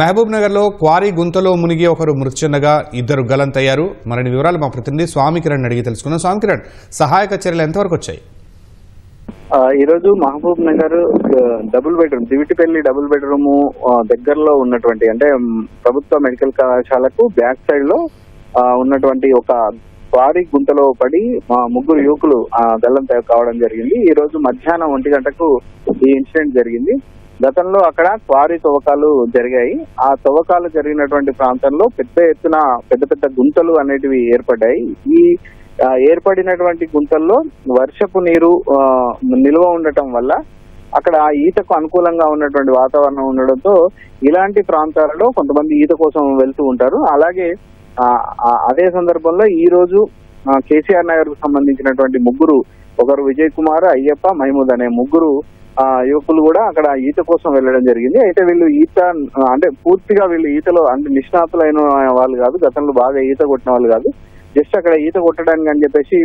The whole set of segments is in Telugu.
మహబూబ్ నగర్ లో క్వారీ గుంతలో మునిగి ఒకరు మృతి చెందగా ఇద్దరు గల్లంతయ్యారు. మరిన్ని వివరాలు మా ప్రతినిధి స్వామి కిరణ్ అడిగి తెలుసుకుందాం. స్వామి కిరణ్, సహాయక చర్యలు ఎంతవరకు వచ్చాయి? ఈ రోజు Mahbubnagar double bedroom Divitipalli double bedroom దగ్గరలో ఉన్నటువంటి అంటే ప్రభుత్వ మెడికల్ కళాశాలకు బ్యాక్ సైడ్ లో ఉన్నటువంటి ఒక క్వారీ గుంతలో పడి ముగ్గురు యువకులు గల్లంత కావడం జరిగింది. ఈ రోజు మధ్యాహ్నం 1 గంటకు ఈ ఇన్సిడెంట్ జరిగింది. గతంలో అక్కడ క్వారీ తవ్వకాలు జరిగాయి. ఆ తవ్వకాలు జరిగినటువంటి ప్రాంతంలో పెద్ద ఎత్తున పెద్ద గుంతలు అనేటివి ఏర్పడ్డాయి. ఈ ఏర్పడినటువంటి గుంతల్లో వర్షపు నీరు నిల్వ ఉండటం వల్ల అక్కడ ఈతకు అనుకూలంగా ఉన్నటువంటి వాతావరణం ఉండడంతో ఇలాంటి ప్రాంతాలలో కొంతమంది ఈత కోసం వెళ్తూ ఉంటారు. అలాగే అదే సందర్భంలో ఈ రోజు కేసీఆర్ నగర్ కు సంబంధించినటువంటి ముగ్గురు, ఒకరు విజయ్ కుమార్, అయ్యప్ప, మహమూద్ అనే ముగ్గురు యువకులు కూడా అక్కడ ఈత కోసం వెళ్ళడం జరిగింది. అయితే వీళ్ళు ఈత అంటే పూర్తిగా వీళ్ళు ఈతలో అంటే నిష్ణాతులైన వాళ్ళు కాదు, గతంలో బాగా ఈత కొట్టిన వాళ్ళు కాదు, జస్ట్ అక్కడ ఈత కొట్టడానికి అని చెప్పేసి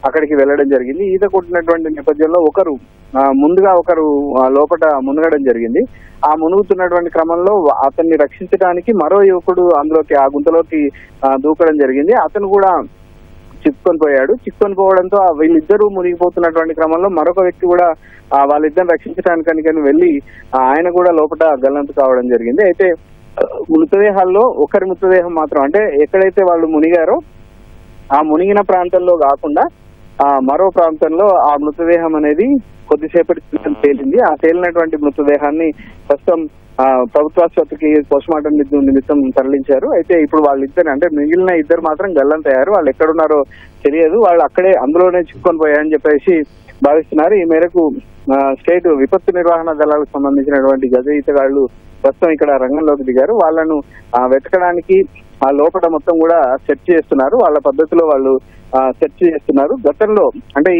అక్కడికి వెళ్ళడం జరిగింది. ఈత కొట్టినటువంటి నేపథ్యంలో ముందుగా ఒకరు లోపల మునగడం జరిగింది. ఆ మునుగుతున్నటువంటి క్రమంలో అతన్ని రక్షించడానికి మరో యువకుడు అందులోకి ఆ గుంతలోకి దూకడం జరిగింది. అతను కూడా చిక్కుకొని పోవడంతో వీళ్ళిద్దరూ మునిగిపోతున్నటువంటి క్రమంలో మరొక వ్యక్తి కూడా వాళ్ళిద్దరిని రక్షించడానికని వెళ్ళి ఆయన కూడా లోపల గల్లంతు కావడం జరిగింది. అయితే మృతదేహాల్లో ఒకరి మృతదేహం మాత్రం అంటే ఎక్కడైతే వాళ్ళు మునిగారో ఆ మునిగిన ప్రాంతంలో కాకుండా మరో ప్రాంతంలో ఆ మృతదేహం అనేది కొద్దిసేపటి క్రితం తేలింది. ఆ తేలినటువంటి మృతదేహాన్ని ప్రస్తుతం ప్రభుత్వాసుపత్రికి పోస్ట్మార్టం నిమిత్తం తరలించారు. అయితే ఇప్పుడు వాళ్ళిద్దరు అంటే మిగిలిన ఇద్దరు మాత్రం గల్లంతయ్యారు. వాళ్ళు ఎక్కడున్నారో తెలియదు, వాళ్ళు అక్కడే అందులోనే చిక్కుకొని పోయారని చెప్పేసి భావిస్తున్నారు. ఈ మేరకు స్టేట్ విపత్తు నిర్వహణ దళాలకు సంబంధించినటువంటి గజ ఈతగాళ్లు ప్రస్తుతం ఇక్కడ రంగంలోకి దిగారు. వాళ్ళను వెతకడానికి ఆ లోపల మొత్తం కూడా సెర్చ్ చేస్తున్నారు. వాళ్ళ పద్ధతిలో వాళ్ళు సెర్చ్ చేస్తున్నారు. గతంలో అంటే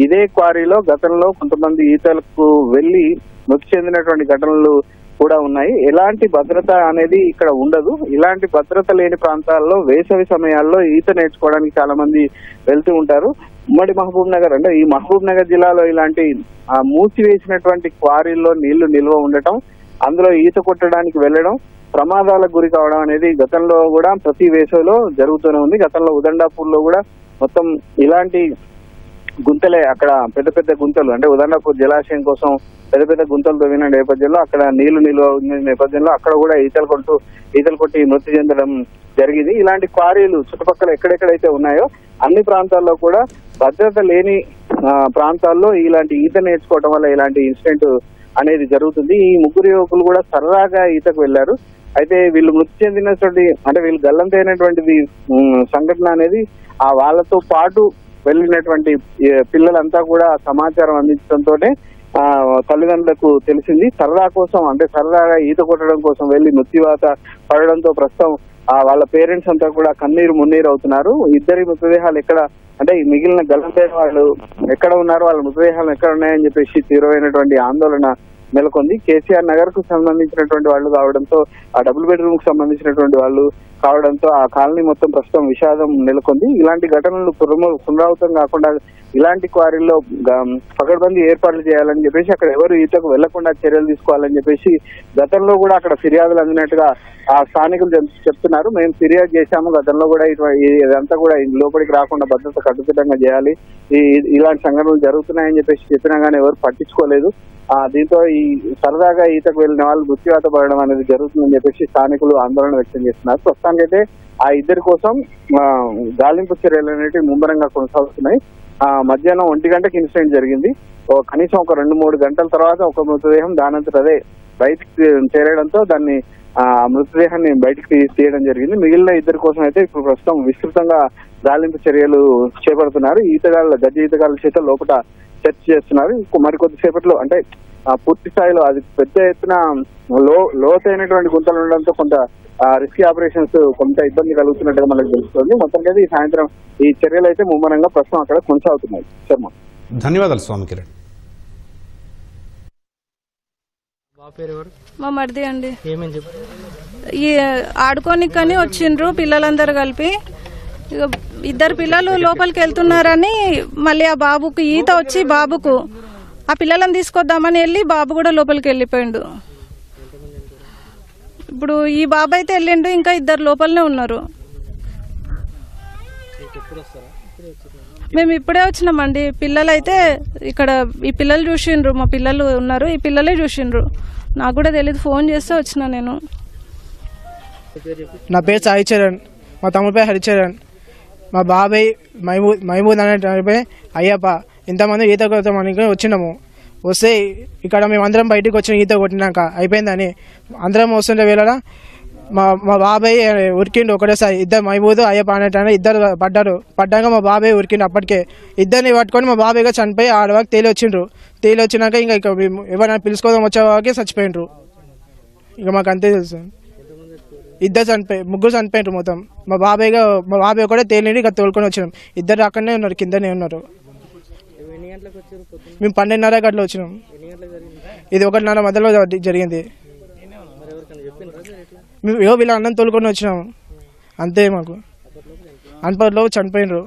ఇదే క్వారీలో గతంలో కొంతమంది ఈతలకు వెళ్లి మృతి చెందినటువంటి ఘటనలు కూడా ఉన్నాయి. ఎలాంటి భద్రత అనేది ఇక్కడ ఉండదు. ఇలాంటి భద్రత లేని ప్రాంతాల్లో వేసవి సమయాల్లో ఈత నేర్చుకోవడానికి చాలా మంది వెళ్తూ ఉంటారు. ఉమ్మడి మహబూబ్ నగర్ అంటే ఈ మహబూబ్ నగర్ జిల్లాలో ఇలాంటి మూసివేసినటువంటి క్వారీల్లో నీళ్లు నిల్వ ఉండటం, అందులో ఈత కొట్టడానికి వెళ్ళడం, ప్రమాదాలకు గురి కావడం అనేది గతంలో కూడా ప్రతి వేసవిలో జరుగుతూనే ఉంది. గతంలో ఉదండాపూర్ లో కూడా మొత్తం ఇలాంటి గుంతలే, అక్కడ పెద్ద గుంతలు అంటే ఉదండాపూర్ జలాశయం కోసం పెద్ద గుంతలు తవ్విన నేపథ్యంలో అక్కడ నీళ్లు నిల్వ ఉన్న నేపథ్యంలో అక్కడ కూడా ఈతలు కొట్టి మృతి చెందడం జరిగింది. ఇలాంటి క్వారీలు చుట్టుపక్కల ఎక్కడెక్కడైతే ఉన్నాయో అన్ని ప్రాంతాల్లో కూడా భద్రత లేని ప్రాంతాల్లో ఇలాంటి ఈత నేర్చుకోవడం వల్ల ఇలాంటి ఇన్సిడెంట్ అనేది జరుగుతుంది. ఈ ముగ్గురు యువకులు కూడా సరదాగా ఈతకు వెళ్లారు. అయితే వీళ్ళు మృతి చెందినటువంటి అంటే వీళ్ళు గల్లంతైనటువంటిది సంఘటన అనేది వాళ్ళతో పాటు వెళ్ళినటువంటి పిల్లలంతా కూడా సమాచారం అందించడంతోనే తల్లిదండ్రులకు తెలిసింది. సరదాగా ఈత కొట్టడం కోసం వెళ్లి మృత్యువాత పడడంతో ప్రస్తుతం వాళ్ళ పేరెంట్స్ అంతా కూడా మున్నీరు అవుతున్నారు. ఇద్దరి మృతదేహాలు ఎక్కడ అంటే మిగిలిన గల్లంతైన వాళ్ళు ఎక్కడ ఉన్నారు, వాళ్ళ మృతదేహాలు ఎక్కడ ఉన్నాయని చెప్పేసి తీవ్రమైనటువంటి ఆందోళన నెలకొంది. కేసీఆర్ నగర్ కు సంబంధించినటువంటి వాళ్ళు కావడంతో, ఆ డబుల్ బెడ్రూమ్ కు సంబంధించినటువంటి వాళ్ళు కావడంతో ఆ కాలనీ మొత్తం ప్రస్తుతం విషాదం నెలకొంది. ఇలాంటి ఘటనలు పునరావృతం కాకుండా ఇలాంటి క్వారీల్లో పకడ్బందీ ఏర్పాట్లు చేయాలని చెప్పేసి అక్కడ ఎవరు ఈతకు వెళ్లకుండా చర్యలు తీసుకోవాలని చెప్పేసి గతంలో కూడా అక్కడ ఫిర్యాదులు అందినట్టుగా ఆ స్థానికులు చెప్తున్నారు. మేము ఫిర్యాదు చేశాము, గతంలో కూడా ఇదంతా కూడా లోపలికి రాకుండా భద్రత కట్టుదిట్టంగా చేయాలి, ఇలాంటి సంఘటనలు జరుగుతున్నాయని చెప్పేసి చెప్పినా కానీ ఎవరు పట్టించుకోలేదు. దీంతో ఈ సరదాగా ఈతకు వెళ్ళిన వాళ్ళు మృత్యువాత పడడం అనేది జరుగుతుందని చెప్పేసి స్థానికులు ఆందోళన వ్యక్తం చేస్తున్నారు. ప్రస్తుతానికైతే ఆ ఇద్దరి కోసం గాలింపు చర్యలు అనేవి ముమ్మరంగా కొనసాగుతున్నాయి. మధ్యాహ్నం 1 గంటకి ఇన్సిడెంట్ జరిగింది. కనీసం ఒక 2-3 గంటల తర్వాత ఒక మృతదేహం దానంతట అదే బయటికి చేరడంతో దాన్ని మృతదేహాన్ని బయటికి తీయడం జరిగింది. మిగిలిన ఇద్దరి కోసం అయితే ఇప్పుడు ప్రస్తుతం విస్తృతంగా గాలింపు చర్యలు చేపడుతున్నారు. గజ ఈతగాళ్ల చేత లోపల సెర్చ్ చేస్తున్నారు. మరికొద్దిసేపట్లో అంటే పూర్తి స్థాయిలో అది పెద్ద ఎత్తున లోతైనటువంటి గుంతలు ఉండడంతో కొంత రిస్కీ ఆపరేషన్స్ కొంత ఇబ్బంది కలుగుతున్నట్టుగా మనకు తెలుస్తుంది. మొత్తానికి ఈ సాయంత్రం ఈ చర్యలు అయితే ముమ్మరంగా ప్రస్తుతం అక్కడ కొనసాగుతున్నాయి. శర్మ, ధన్యవాదాలు స్వామి కిరణ్. మా మరిది అండి, ఈ ఆడుకోనికని వచ్చిండ్రు పిల్లలందరూ కలిపి. ఇద్దరు పిల్లలు లోపలికి వెళ్తున్నారని మళ్ళీ ఆ బాబుకు ఈత వచ్చి బాబుకు ఆ పిల్లలను తీసుకొద్దామని వెళ్ళి బాబు కూడా లోపలికి వెళ్ళిపోయిండు. ఇప్పుడు ఈ బాబు అయితే వెళ్ళిండు, ఇంకా ఇద్దరు లోపలనే ఉన్నారు. మేము ఇప్పుడే వచ్చినామండి. పిల్లలు అయితే ఇక్కడ ఈ పిల్లలు చూసిండ్రు, మా పిల్లలు ఉన్నారు, ఈ పిల్లలే చూసిండ్రు. నాకు కూడా తెలియదు, ఫోన్ చేస్తే వచ్చిన నేను. నా పేరు సాయి చరణ్, మా తమ్ముడి పేరు హరిచరణ్. మా బాబాయ్ మహమూద్ అనే అయ్యప్ప ఇంతమంది ఈత కొడతామని వచ్చినాము. వస్తే ఇక్కడ మేము అందరం బయటికి వచ్చిన ఈత కొట్టినాక అయిపోయిందని అందరం వస్తుండే వేళ మా బాబాయ్ ఉరికిండు ఒకటేసారి. ఇద్దరు మహమూద్ అయ్యప్ప అనేటాన్ని ఇద్దరు పడ్డాక మా బాబాయ్ ఉరికిండు. అప్పటికే ఇద్దరిని పట్టుకొని మా బాబాయ్గా చనిపోయి ఆడవాకి తేలి వచ్చిండ్రు. తేలి వచ్చినాక ఇంకా ఎవరైనా పిలుచుకోవడం వచ్చేవాకి చచ్చిపోయిండ్రు. ఇక మాకు అంతే తెలుసు. ముగ్గురు చనిపోయిండ్రు మొత్తం. మా బాబాయ్ కూడా తేలిండి, ఇక తోలుకొని వచ్చినాం. ఇద్దరు అక్కడనే ఉన్నారు, కిందనే ఉన్నారు. మేము 12:30 గంటలు వచ్చినాం. ఇది 1:30 మధ్యలో జరిగింది. మేము వీళ్ళ అన్నం తోలుకొని వచ్చినాము అంతే. మాకు అన్పర్లో చనిపోయినరు.